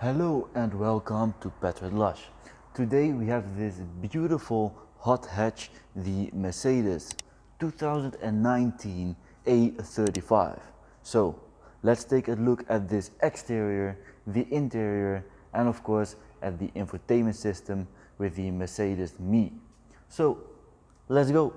Hello and welcome to Petrol Lush. Today we have this beautiful hot hatch, the Mercedes 2019 A35. So let's take a look at this exterior, the interior, and of course at the infotainment system with the Mercedes Me. So let's go.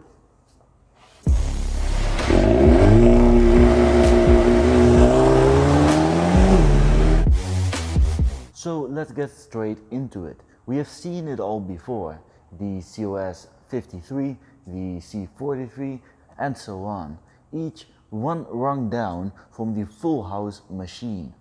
So let's get straight into it. We have seen it all before, the COS 53, the C43 and so on, each one rung down from the full house machine.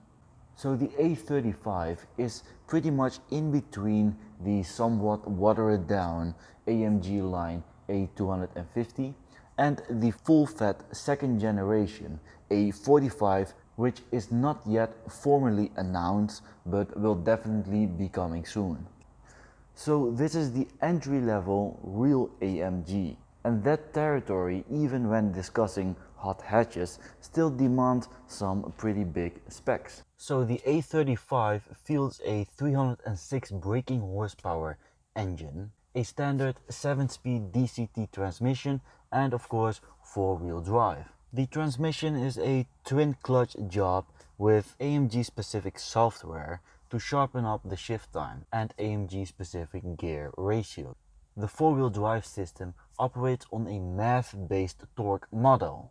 So the A35 is pretty much in between the somewhat watered down AMG line A250 and the full-fat second generation A45, which is not yet formally announced but will definitely be coming soon. So this is the entry-level real AMG, and that territory, even when discussing hot hatches, still demands some pretty big specs. So the A35 fields a 306 braking horsepower engine, a standard 7-speed DCT transmission, and of course 4-wheel drive. The transmission is a twin clutch job with AMG specific software to sharpen up the shift time and AMG specific gear ratio. The 4-wheel drive system operates on a math-based torque model.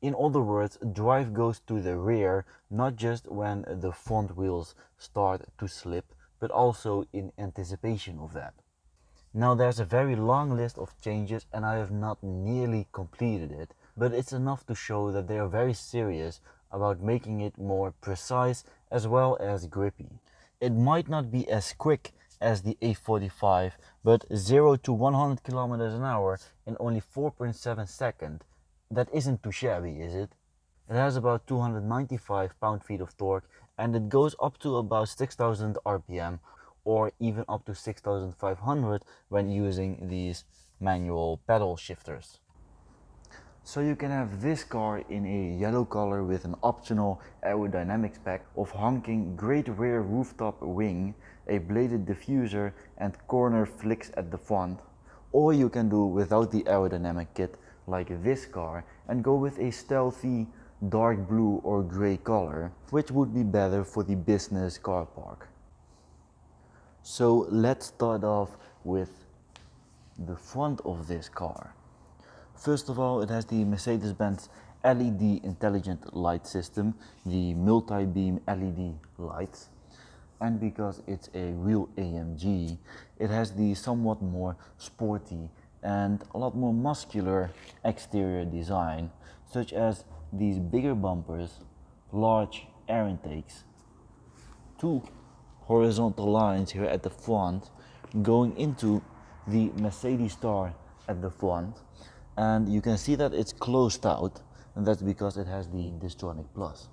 In other words, drive goes to the rear not just when the front wheels start to slip, but also in anticipation of that. Now there's a very long list of changes and I have not nearly completed it, but it's enough to show that they are very serious about making it more precise as well as grippy. It might not be as quick as the A45, but 0 to 100 kilometers an hour in only 4.7 seconds. That isn't too shabby, is it? It has about 295 pound-feet of torque and it goes up to about 6000 RPM or even up to 6500 when using these manual pedal shifters. So you can have this car in a yellow color with an optional aerodynamic spec of honking great rear rooftop wing, a bladed diffuser and corner flicks at the front. Or you can do without the aerodynamic kit like this car and go with a stealthy dark blue or grey color, which would be better for the business car park. So let's start off with the front of this car. First of all, it has the Mercedes-Benz LED intelligent light system, the multi-beam LED lights. And because it's a real AMG, it has the somewhat more sporty and a lot more muscular exterior design, such as these bigger bumpers, large air intakes, two horizontal lines here at the front going into the Mercedes star at the front, and you can see that it's closed out, and that's because it has the Distronic Plus.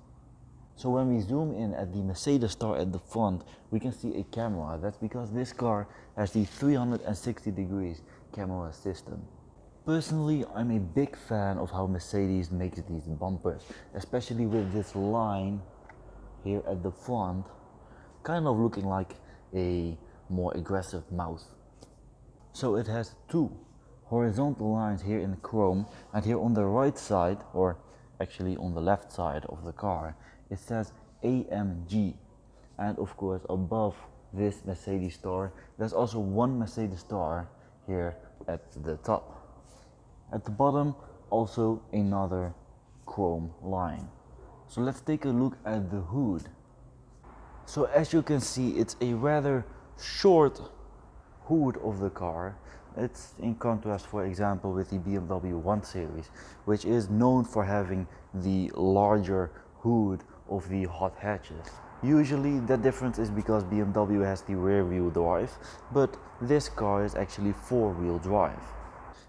So when we zoom in at the Mercedes star at the front, we can see a camera. That's because this car has the 360 degrees camera system. Personally, I'm a big fan of how Mercedes makes these bumpers, especially with this line here at the front, kind of looking like a more aggressive mouth. So it has two horizontal lines here in chrome, and here on the right side, or actually on the left side of the car, it says AMG. And of course above this Mercedes star, there's also one Mercedes star here at the top. At the bottom, also another chrome line. So let's take a look at the hood. So as you can see, it's a rather short hood of the car. It's in contrast, for example, with the BMW 1 Series, which is known for having the larger hood of the hot hatches. Usually the difference is because BMW has the rear wheel drive, but this car is actually 4-wheel drive.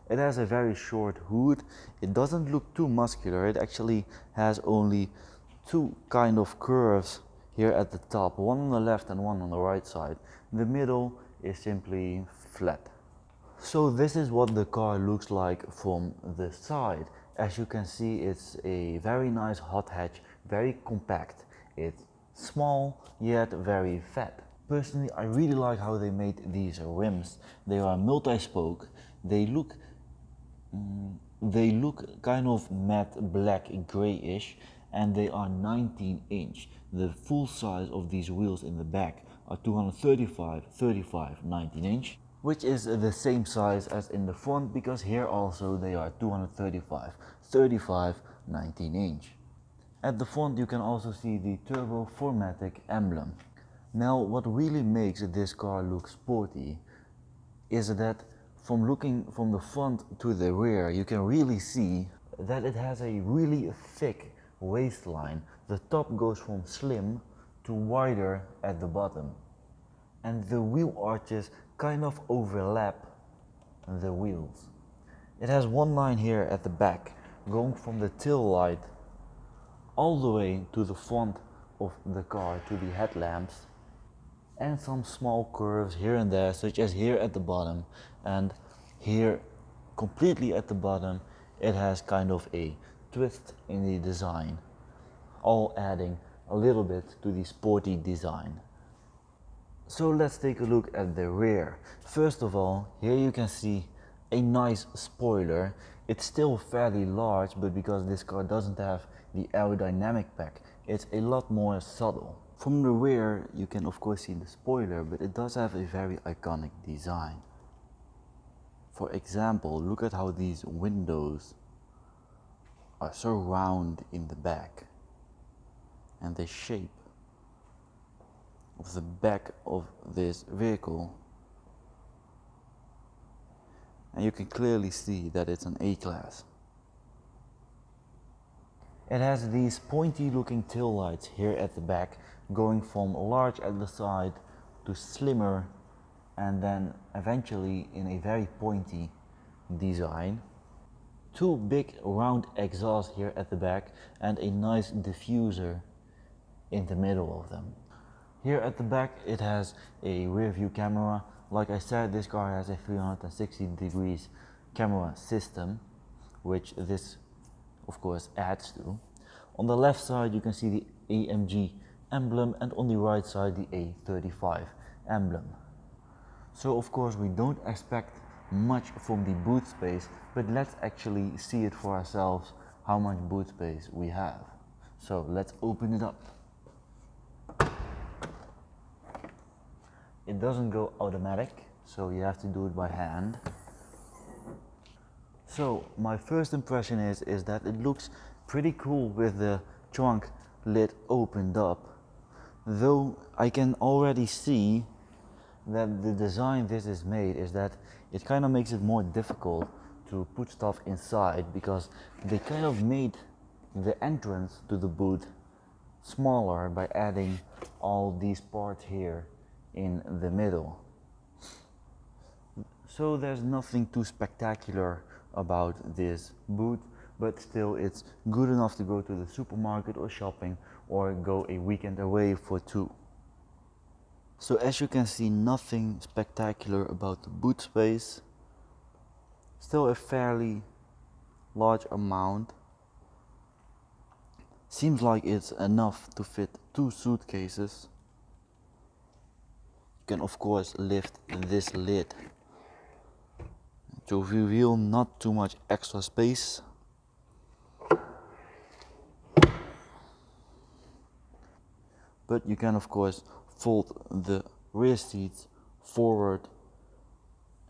It has a very short hood. It doesn't look too muscular. It actually has only two kind of curves here at the top, one on the left and one on the right side. The middle is simply flat. So this is what the car looks like from the side. As you can see, it's a very nice hot hatch, very compact. It Small yet very fat. Personally, I really like how they made these rims. They are multi-spoke. They look kind of matte black grayish, and they are 19-inch. The full size of these wheels in the back are 235, 35, 19-inch, which is the same size as in the front, because here also they are 235, 35, 19-inch. At the front you can also see the Turbo 4MATIC emblem. Now what really makes this car look sporty is that from looking from the front to the rear, you can really see that it has a really thick waistline. The top goes from slim to wider at the bottom, and the wheel arches kind of overlap the wheels. It has one line here at the back going from the tail light all the way to the front of the car, to the headlamps, and some small curves here and there, such as here at the bottom, and here completely at the bottom it has kind of a twist in the design, all adding a little bit to the sporty design. So let's take a look at the rear. First of all, here you can see a nice spoiler. It's still fairly large, but because this car doesn't have the aerodynamic pack, it's a lot more subtle. From the rear you can of course see the spoiler, but it does have a very iconic design. For example, look at how these windows are so round in the back, and the shape of the back of this vehicle, and you can clearly see that it's an A-Class. It has these pointy looking tail lights here at the back, going from large at the side to slimmer, and then eventually in a very pointy design. Two big round exhausts here at the back and a nice diffuser in the middle of them. Here at the back it has a rear view camera. Like I said, this car has a 360 degrees camera system, which this of course adds to. On the left side you can see the AMG emblem, and on the right side the A45 emblem. So of course we don't expect much from the boot space, but let's actually see it for ourselves how much boot space we have. So let's open it up. It doesn't go automatic, so you have to do it by hand. So my first impression is that it looks pretty cool with the trunk lid opened up, though I can already see that the design this is made is that it kind of makes it more difficult to put stuff inside, because they kind of made the entrance to the boot smaller by adding all these parts here in the middle. So there's nothing too spectacular about this boot, but still it's good enough to go to the supermarket or shopping, or go a weekend away for two. So as you can see, nothing spectacular about the boot space. Still a fairly large amount. Seems like it's enough to fit two suitcases. You can of course lift this lid to reveal not too much extra space. But you can of course fold the rear seats forward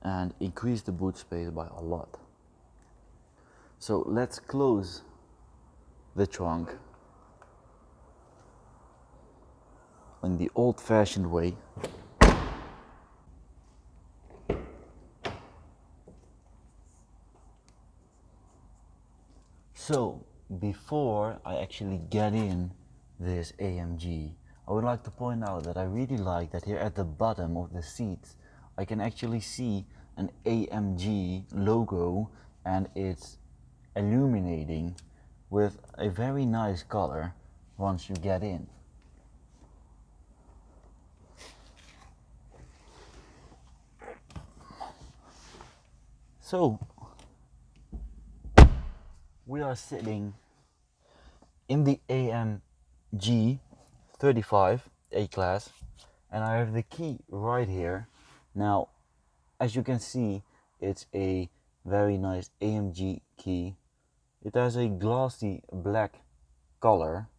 and increase the boot space by a lot. So let's close the trunk in the old-fashioned way. So before I actually get in this AMG, I would like to point out that I really like that here at the bottom of the seats I can actually see an AMG logo, and it's illuminating with a very nice color once you get in. So we are sitting in the AMG A45 A-Class, and I have the key right here. Now, as you can see, it's a very nice AMG key. It has a glossy black color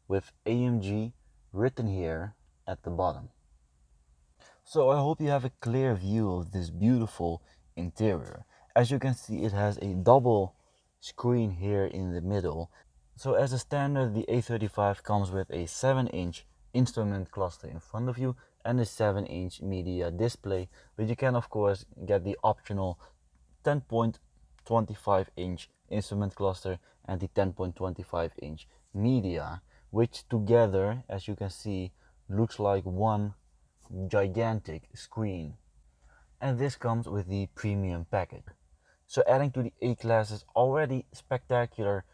with AMG written here at the bottom. So I hope you have a clear view of this beautiful interior. As you can see, it has a double screen here in the middle. So as a standard, the A35 comes with a 7-inch instrument cluster in front of you and a 7-inch media display, but you can of course get the optional 10.25-inch instrument cluster and the 10.25-inch media, which together, as you can see, looks like one gigantic screen. And this comes with the premium package. So adding to the A-Class's already spectacular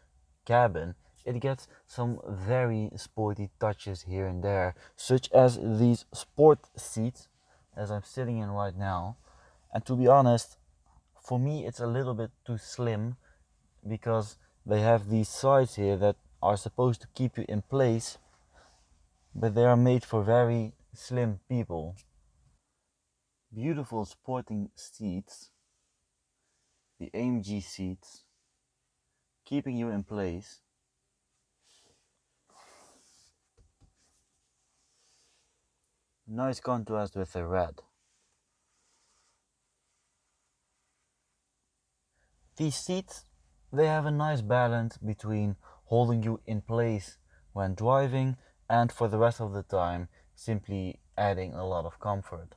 cabin, it gets some very sporty touches here and there, such as these sport seats, as I'm sitting in right now. And to be honest, for me it's a little bit too slim, because they have these sides here that are supposed to keep you in place, but they are made for very slim people. Beautiful sporting seats, the AMG seats, keeping you in place. Nice contrast with the red. These seats, they have a nice balance between holding you in place when driving and for the rest of the time simply adding a lot of comfort.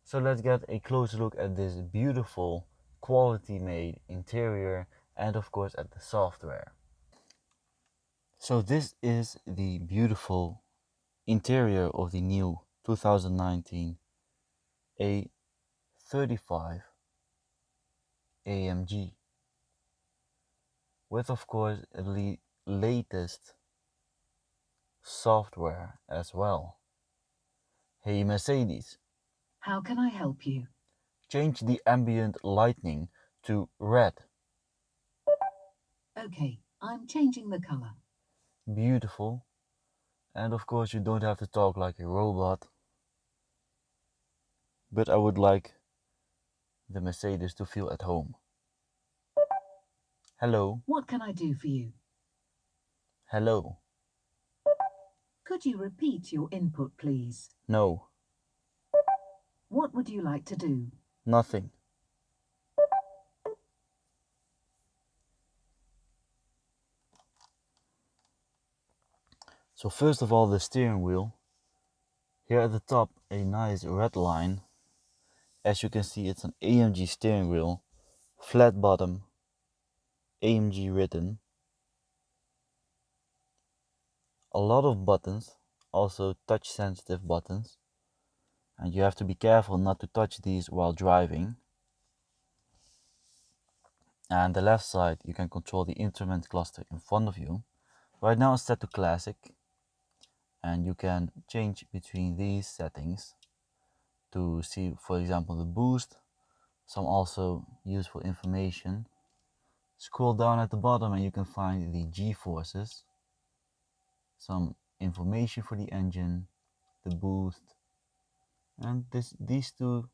So let's get a close look at this beautiful quality made interior and of course at the software. So this is the beautiful interior of the new 2019 A35 AMG, with of course the latest software as well. Hey Mercedes, How can I help you? change the ambient lighting to red. Okay, I'm changing the color. Beautiful. And of course you don't have to talk like a robot, but I would like the Mercedes to feel at home. Hello, What can I do for you? hello, Could you repeat your input, please? no, What would you like to do? nothing. So first of all, the steering wheel. Here at the top, a nice red line. As you can see, it's an AMG steering wheel, flat bottom, AMG written. A lot of buttons, also touch sensitive buttons. And you have to be careful not to touch these while driving. And the left side, you can control the instrument cluster in front of you. Right now it's set to classic, and you can change between these settings to see, for example, the boost, some also useful information. Scroll down at the bottom and you can find the G-forces, some information for the engine, the boost, and these two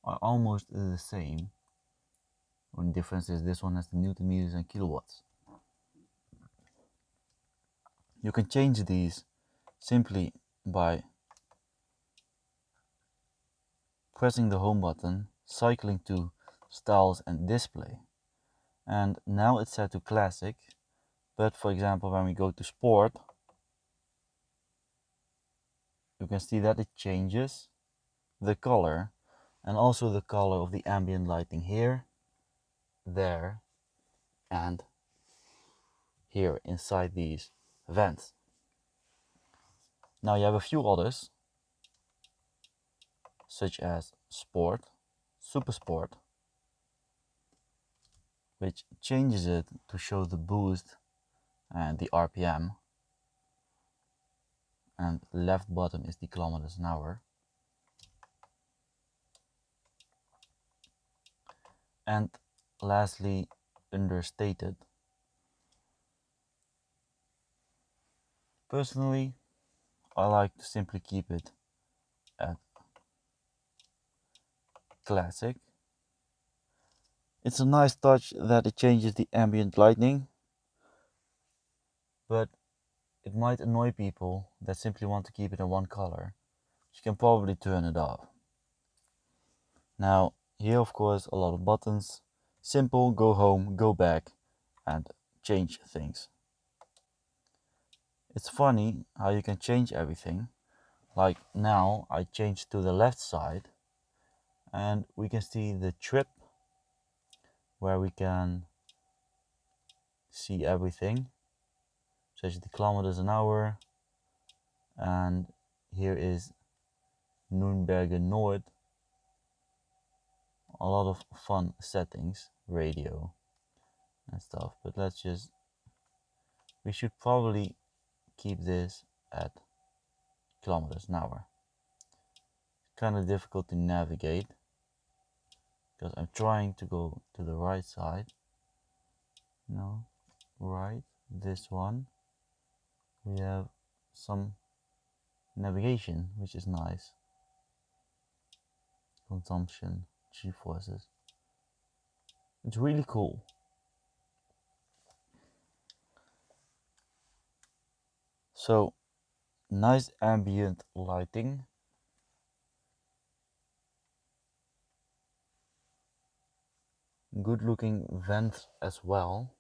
are almost the same. Only difference is this one has the Newton meters and kilowatts. You can change these simply by pressing the home button, cycling to styles and display. And now it's set to classic, but for example when we go to sport, you can see that it changes the color and also the color of the ambient lighting here, there, and here inside these vents. Now you have a few others, such as sport, super sport, which changes it to show the boost and the RPM, and left bottom is the kilometers an hour. And lastly, understated. Personally, I like to simply keep it at classic. It's a nice touch that it changes the ambient lighting, but it might annoy people that simply want to keep it in one color. You can probably turn it off. Now, here of course a lot of buttons. Simple, go home, go back, and change things. It's funny how you can change everything. Like now I changed to the left side and we can see the trip where we can see everything, such as the kilometers an hour, and here is Nürnberger Nord. A lot of fun settings, radio and stuff, but we should probably keep this at kilometers an hour. Kind of difficult to navigate because I'm trying to go to the right side. No, right, this one. We have some navigation, which is nice. Consumption, G-forces. It's really cool. So, nice ambient lighting. Good looking vents as well.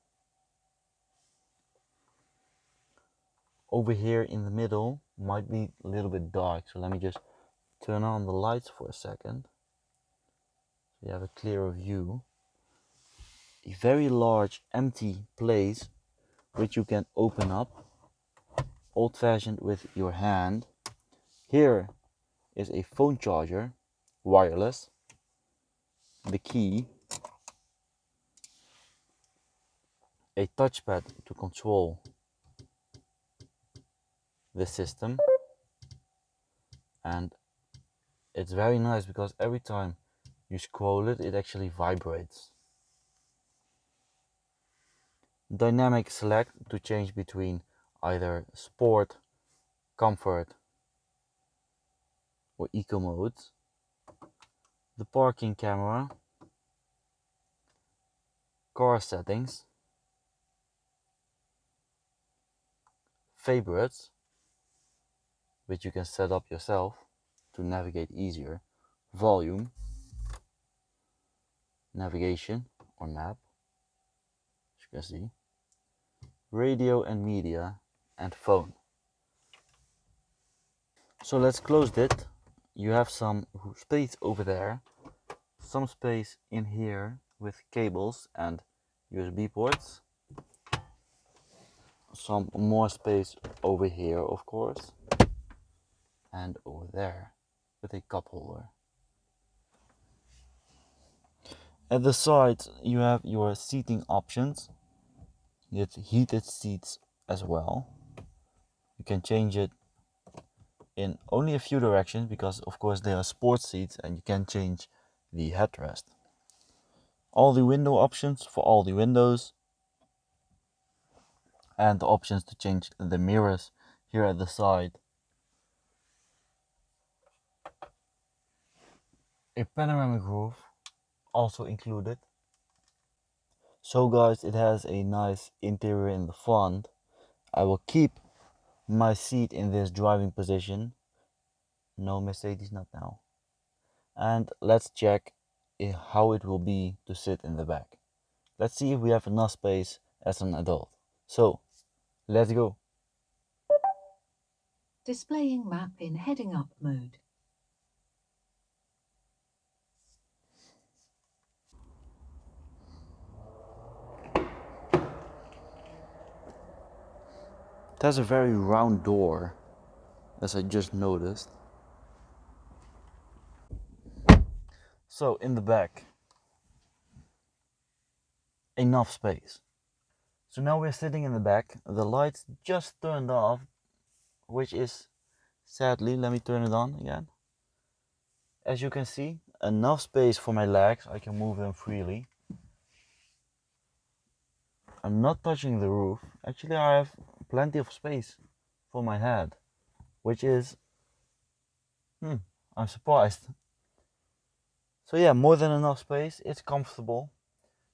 Over here in the middle might be a little bit dark, so let me just turn on the lights for a second. So you have a clearer view. A very large empty place which you can open up, old-fashioned with your hand. Here is a phone charger, wireless, the key, a touchpad to control the system, and it's very nice because every time you scroll it, it actually vibrates. Dynamic select to change between either sport, comfort, or eco modes. The parking camera, car settings, favorites, which you can set up yourself to navigate easier, volume, navigation or map, as you can see, radio and media, and phone. So let's close it. You have some space over there, some space in here with cables and USB ports, some more space over here of course, and over there with a cup holder. At the sides you have your seating options. It's heated seats as well. You can change it in only a few directions because of course they are sports seats and you can change the headrest. All the window options for all the windows, and the options to change the mirrors here at the side. A panoramic roof also included. So guys, it has a nice interior in the front. I will keep my seat in this driving position. No, Mercedes, not now. And let's check how it will be to sit in the back. Let's see if we have enough space as an adult. So, let's go. Displaying map in heading up mode. It has a very round door, as I just noticed. So, in the back, enough space. So now we're sitting in the back. The lights just turned off, which is sadly, let me turn it on again. As you can see, enough space for my legs. I can move them freely. I'm not touching the roof. Actually, I have plenty of space for my head, which is, I'm surprised. So yeah, more than enough space. It's comfortable.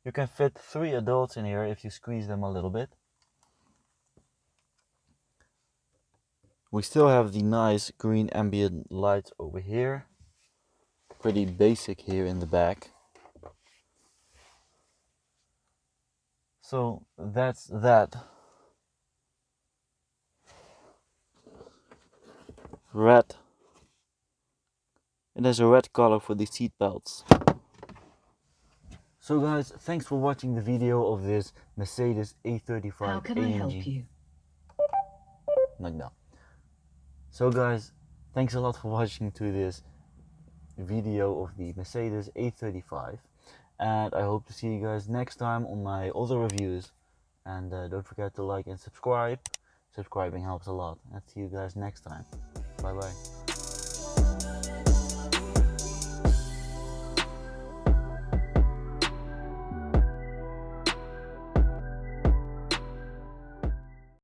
You can fit 3 adults in here if you squeeze them a little bit. We still have the nice green ambient lights over here. Pretty basic here in the back. So that's that. Red. It has a red color for the seat belts. So guys, thanks for watching the video of this Mercedes A45 AMG. How can I help you? Like that. So guys, thanks a lot for watching to this video of the Mercedes A35, and I hope to see you guys next time on my other reviews. And don't forget to like and subscribe. Subscribing helps a lot. And see you guys next time. Bye bye.